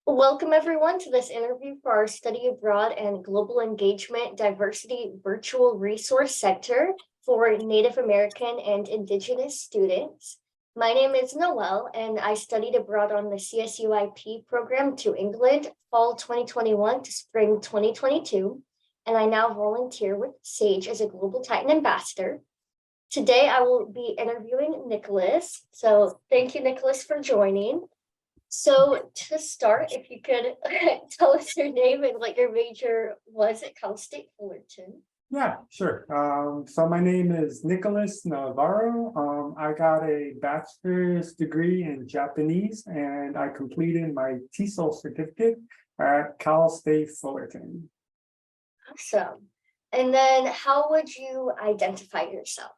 Welcome everyone to this interview for our Study Abroad and Global Engagement Diversity Virtual Resource Center for Native American and Indigenous students. My name is Noelle and I studied abroad on the CSUIP program to England fall 2021 to spring 2022, and I now volunteer with SAGE as a Global Titan ambassador. Today I will be interviewing Nicholas. So thank you, Nicholas, for joining. So to start, if you could tell us your name and what your major was at Cal State Fullerton. Yeah, sure. So my name is Nicholas Navarro. I got a bachelor's degree in Japanese and I completed my TESOL certificate at Cal State Fullerton. Awesome. And then how would you identify yourself?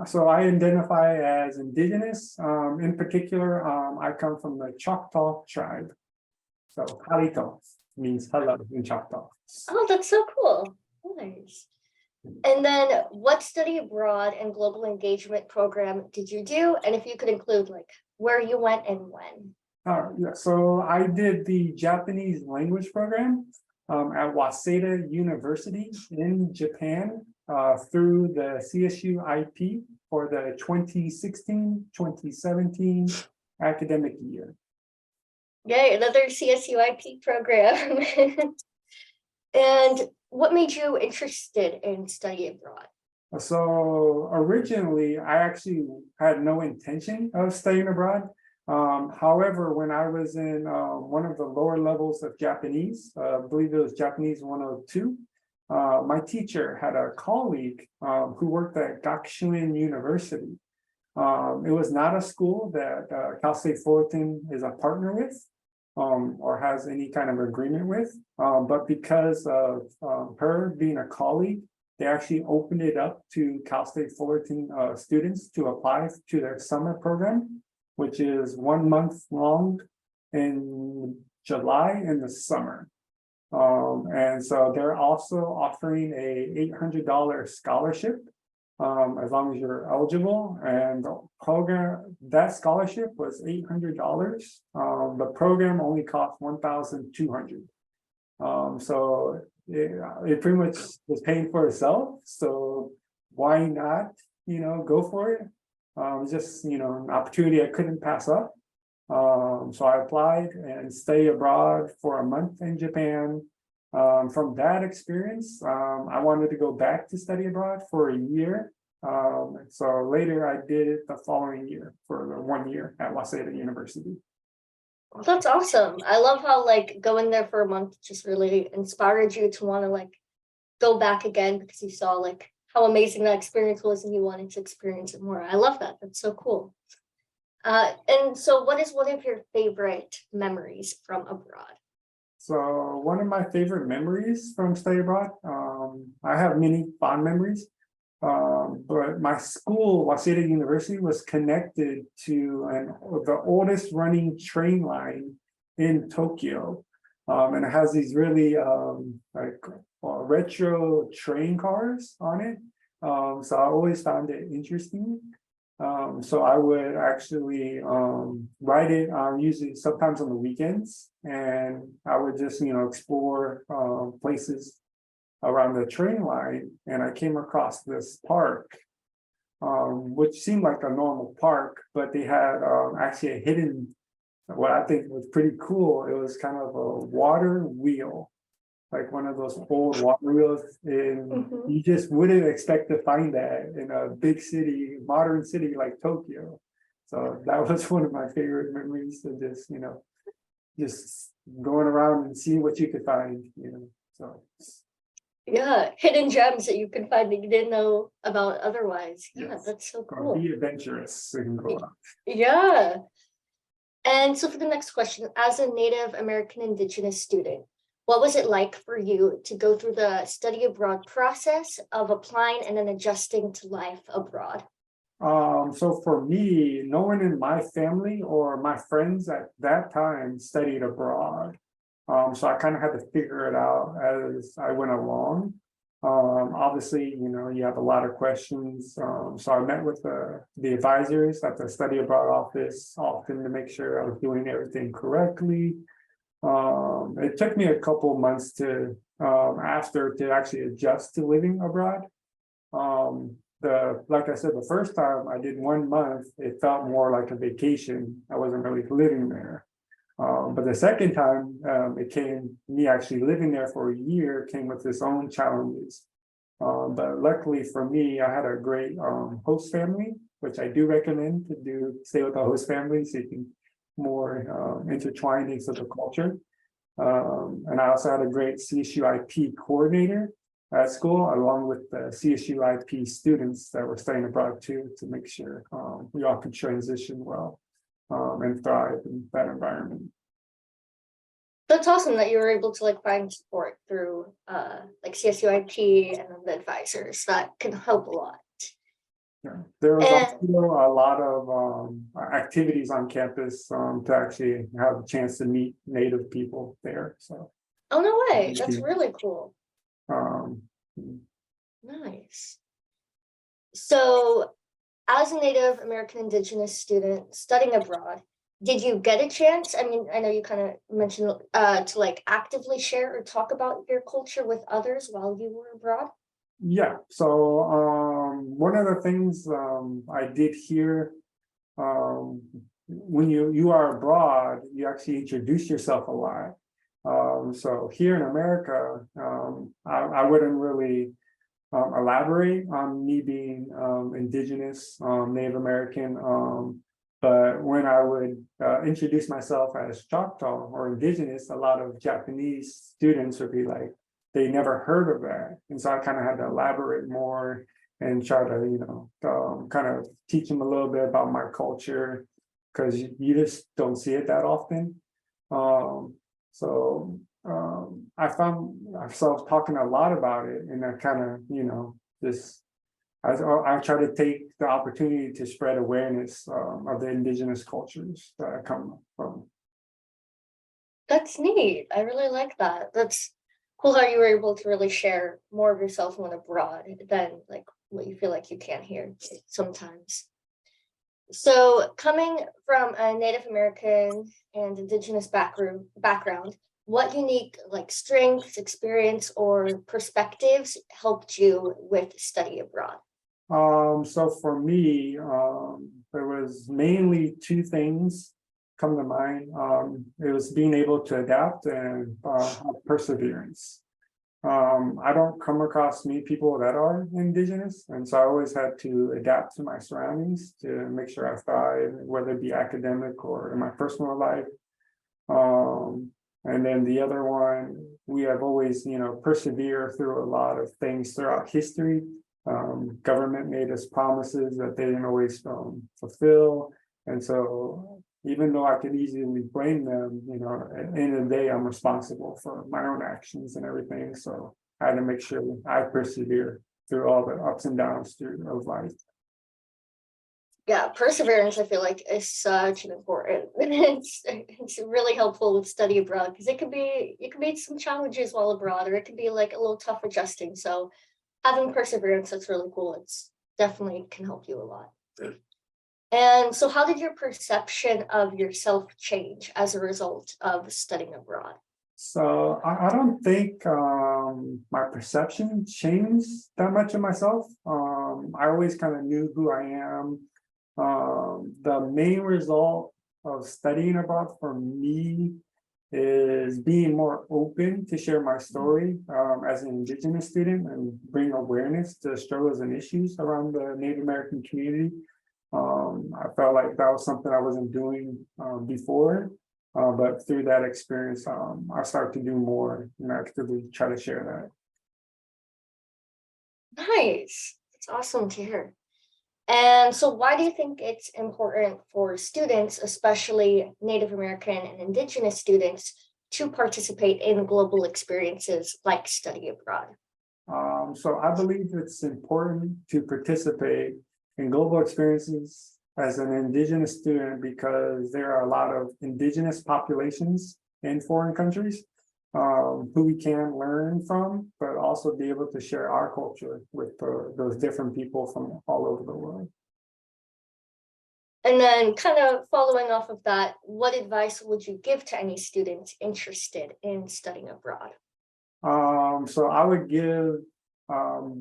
So I identify as Indigenous. In particular, I come from the Choctaw tribe. So Halito means hello in Choctaw. Oh, that's so cool. Nice. And then what study abroad and global engagement program did you do? And if you could include like where you went and when. Yeah, so I did the Japanese language program at Waseda University in Japan through the CSUIP for the 2016-2017 academic year. Yay, another CSUIP program. And what made you interested in study abroad? So originally, I actually had no intention of studying abroad. However, when I was in one of the lower levels of Japanese, I believe it was Japanese 102, my teacher had a colleague who worked at Gakushuin University. It was not a school that Cal State Fullerton is a partner with or has any kind of agreement with, but because of her being a colleague, they actually opened it up to Cal State Fullerton students to apply to their summer program, which is 1 month long in July in the summer. And so they're also offering a $800 scholarship as long as you're eligible. And the program, that scholarship was $800. The program only cost $1,200. So it pretty much was paying for itself. So why not, go for it? Just, an opportunity I couldn't pass up. So I applied and stayed abroad for a month in Japan. From that experience, I wanted to go back to study abroad for a year. So later I did it the following year for the 1 year at Waseda University. Well, that's awesome. I love how going there for a month just really inspired you to want to go back again because you saw how amazing that experience was and you wanted to experience it more. I love that. That's so cool. And so what is one of your favorite memories from abroad? So one of my favorite memories from study abroad, I have many fond memories, but my school, Waseda University, was connected to the oldest running train line in Tokyo. And it has these really retro train cars on it. So I always found it interesting. So I would actually ride it usually sometimes on the weekends, and I would just explore places around the train line. And I came across this park, which seemed like a normal park, but they had actually a hidden, what I think was pretty cool. It was kind of a water wheel, like one of those old water wheels, and you just wouldn't expect to find that in a big city, modern city like Tokyo. So that was one of my favorite memories of just, just going around and seeing what you could find, so. Yeah, hidden gems that you can find that you didn't know about otherwise. Yeah, Yes. That's so cool. Be adventurous and go out. Yeah. And so for the next question, as a Native American Indigenous student, what was it like for you to go through the study abroad process of applying and then adjusting to life abroad? So for me, no one in my family or my friends at that time studied abroad. So I kind of had to figure it out as I went along. Obviously, you have a lot of questions. So I met with the advisors at the study abroad office often to make sure I was doing everything correctly. It took me a couple months to after to actually adjust to living abroad. Like I said, the first time I did 1 month, it felt more like a vacation. I wasn't really living there. But the second time, it came me actually living there for a year came with its own challenges. But luckily for me, I had a great host family, which I do recommend to do stay with a host family so you can more intertwined into the culture. And I also had a great CSUIP coordinator at school, along with the CSUIP students that were studying abroad too, to make sure we all could transition well and thrive in that environment. That's awesome that you were able to like find support through like CSUIP and the advisors. That can help a lot. Yeah, there was And also a lot of activities on campus to actually have a chance to meet Native people there. So, oh no way, that's really cool. um, Nice. So, as a Native American Indigenous student studying abroad, did you get a chance? I mean, I know you kind of mentioned to like actively share or talk about your culture with others while you were abroad. yeah. So, one of the things I did here, when you are abroad, you actually introduce yourself a lot. So here in America, I wouldn't really elaborate on me being indigenous, Native American. But when I would introduce myself as Choctaw or indigenous, a lot of Japanese students would be like, they never heard of that. And so I kind of had to elaborate more and try to, kind of teach them a little bit about my culture, because you just don't see it that often. So I found myself talking a lot about it, and I kind of, just I try to take the opportunity to spread awareness of the indigenous cultures that I come from. That's neat. I really like that. That's cool how you were able to really share more of yourself when abroad than like what you feel like you can here sometimes. So, coming from a Native American and Indigenous background, what unique like strengths, experience, or perspectives helped you with study abroad? So for me, there was mainly two things come to mind. It was being able to adapt and have perseverance. I don't come across many people that are indigenous, and so I always had to adapt to my surroundings to make sure I thrive, whether it be academic or in my personal life. And then the other one, we have always, persevered through a lot of things throughout history. Government made us promises that they didn't always fulfill, and so even though I could easily blame them, at the end of the day, I'm responsible for my own actions and everything. So I had to make sure I persevere through all the ups and downs of life. Yeah, perseverance, I feel like, is such an important. It's really helpful with study abroad because it could be some challenges while abroad, or it could be like a little tough adjusting. So having perseverance, that's really cool. It's definitely can help you a lot. And so, how did your perception of yourself change as a result of studying abroad? So I don't think my perception changed that much of myself. I always kind of knew who I am. The main result of studying abroad for me is being more open to share my story as an Indigenous student and bring awareness to struggles and issues around the Native American community. I felt like that was something I wasn't doing before, but through that experience, I started to do more and actively try to share Nice. It's awesome to hear. And so, why do you think it's important for students, especially Native American and Indigenous students, to participate in global experiences like study abroad? So I believe it's important to participate in global experiences as an Indigenous student because there are a lot of Indigenous populations in foreign countries who we can learn from, but also be able to share our culture with those different people from all over the world. And then kind of following off of that, what advice would you give to any students interested in studying abroad? So I would give,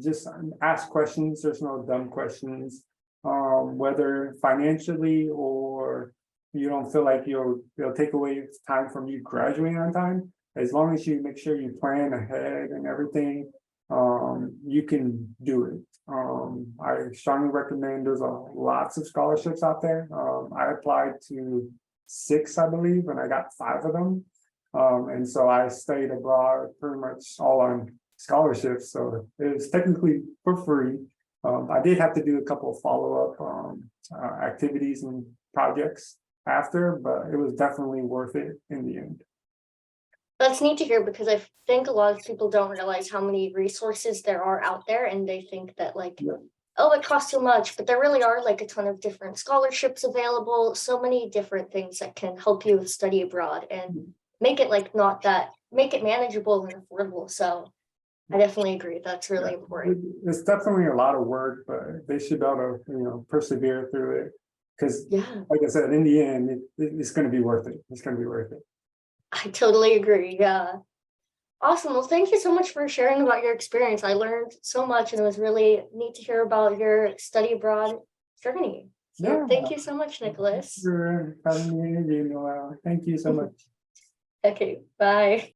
just ask questions. There's no dumb questions. Whether financially or you don't feel like it'll take away time from you graduating on time. As long as you make sure you plan ahead and everything, you can do it. I strongly recommend, there's lots of scholarships out there. I applied to 6, I believe, and I got 5 of them. And so I studied abroad pretty much all on scholarships. So it was technically for free. I did have to do a couple of follow-up activities and projects after, but it was definitely worth it in the end. That's neat to hear because I think a lot of people don't realize how many resources there are out there, and they think that like, Yeah. oh, it costs too much, but there really are like a ton of different scholarships available, so many different things that can help you study abroad and make it like not that, make it manageable and affordable. So I definitely agree. That's really important. It's definitely a lot of work, but they should be able to, persevere through it. Because, Yeah, like I said, in the end, it's going to be worth it. It's going to be worth it. I totally agree. Yeah. Awesome. Well, thank you so much for sharing about your experience. I learned so much and it was really neat to hear about your study abroad journey. So Yeah. thank you so much, Nicholas. For having me interview, Noelle. Thank you so much. Okay, bye.